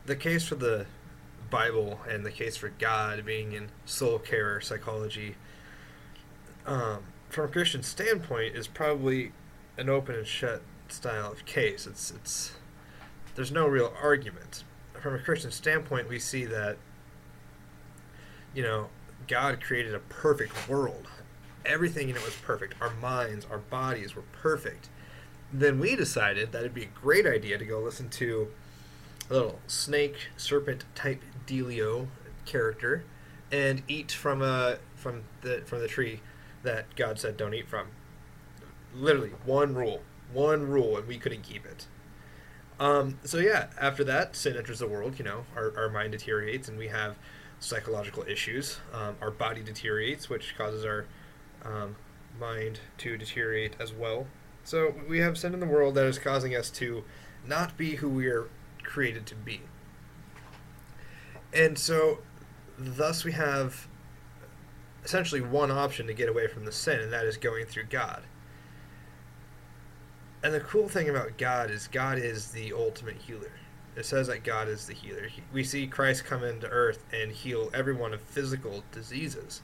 the case for the Bible and the case for God being in soul care psychology, from a Christian standpoint, is probably an open and shut style of case. It's there's no real argument. From a Christian standpoint, we see that you know God created a perfect world. Everything in it was perfect. Our minds, our bodies were perfect. Then we decided that it'd be a great idea to go listen to a little snake serpent type dealio character and eat from the tree that God said don't eat from. Literally one rule, and we couldn't keep it. So yeah, after that, sin enters the world. Our mind deteriorates, and we have psychological issues. Our body deteriorates, which causes our mind to deteriorate as well. So we have sin in the world that is causing us to not be who we are created to be. And so, thus, we have essentially one option to get away from the sin, and that is going through God. And the cool thing about God is the ultimate healer. It says that God is the healer. We see Christ come into earth and heal everyone of physical diseases.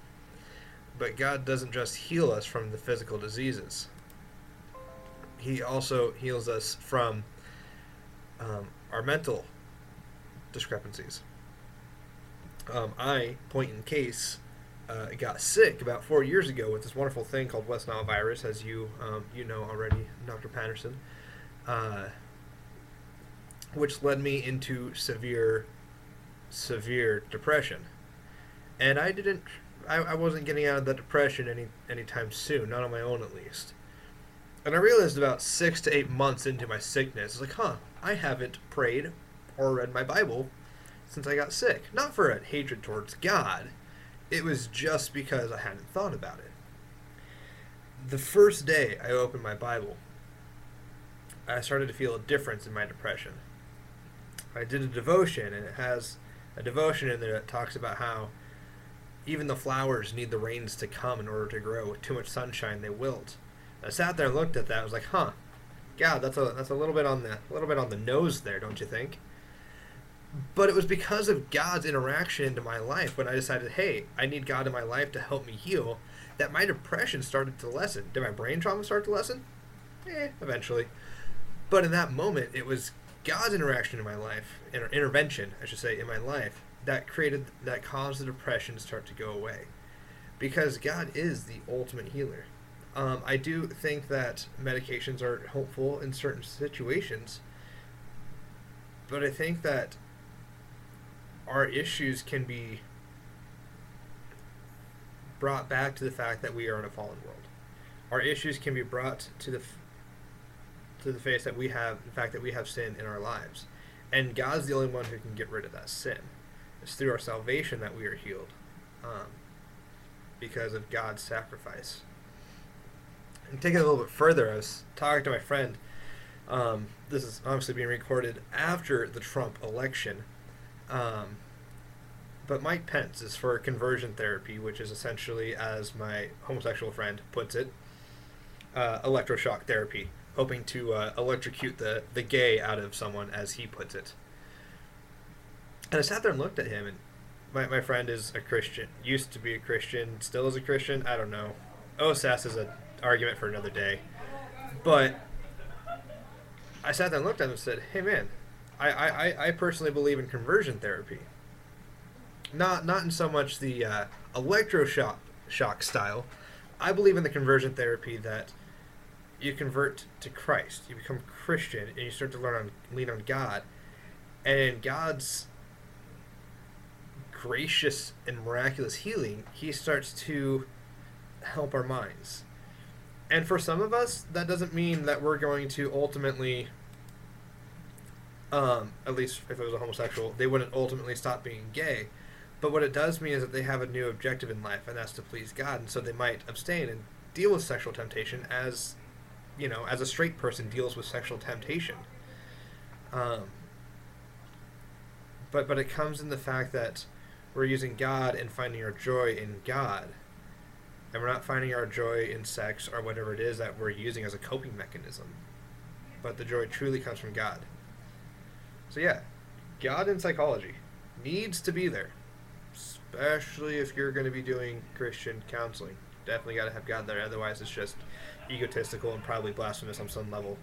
But God doesn't just heal us from the physical diseases. He also heals us from our mental discrepancies. I, point in case, got sick about 4 years ago with this wonderful thing called West Nile virus, as you know already, Dr. Patterson, which led me into severe depression. And I wasn't getting out of that depression anytime soon, not on my own at least. And I realized about 6 to 8 months into my sickness, I was like, I haven't prayed or read my Bible since I got sick. Not for a hatred towards God. It was just because I hadn't thought about it. The first day I opened my Bible, I started to feel a difference in my depression. I did a devotion, and it has a devotion in there that talks about how even the flowers need the rains to come in order to grow. With too much sunshine, they wilt. I sat there and looked at that. I was like, God, that's a little bit on the nose there, don't you think? But it was because of God's interaction into my life when I decided, hey, I need God in my life to help me heal, that my depression started to lessen. Did my brain trauma start to lessen? Eventually. But in that moment, it was God's interaction in my life, intervention, I should say, in my life, that caused the depression to start to go away. Because God is the ultimate healer. I do think that medications are helpful in certain situations, but I think that our issues can be brought back to the fact that we are in a fallen world. Our issues can be brought to the face that we have, the fact that we have sin in our lives, and God's the only one who can get rid of that sin. It's through our salvation that we are healed, because of God's sacrifice. And taking it a little bit further, I was talking to my friend. This is obviously being recorded after the Trump election. But Mike Pence is for conversion therapy, which is essentially, as my homosexual friend puts it, electroshock therapy, hoping to electrocute the gay out of someone, as he puts it. And I sat there and looked at him, and my friend is a Christian, used to be a Christian, still is a Christian, I don't know. OSAS is an argument for another day. But I sat there and looked at him and said, hey man, I personally believe in conversion therapy. Not in so much the electroshock style. I believe in the conversion therapy that you convert to Christ. You become Christian and you start to lean on God. And in God's gracious and miraculous healing, he starts to help our minds. And for some of us, that doesn't mean that we're going to ultimately, at least if it was a homosexual, they wouldn't ultimately stop being gay. But what it does mean is that they have a new objective in life, and that's to please God. And so they might abstain and deal with sexual temptation as a straight person deals with sexual temptation. But it comes in the fact that we're using God and finding our joy in God. And we're not finding our joy in sex or whatever it is that we're using as a coping mechanism. But the joy truly comes from God. So yeah, God in psychology needs to be there, especially if you're going to be doing Christian counseling. Definitely got to have God there, otherwise it's just egotistical and probably blasphemous on some level.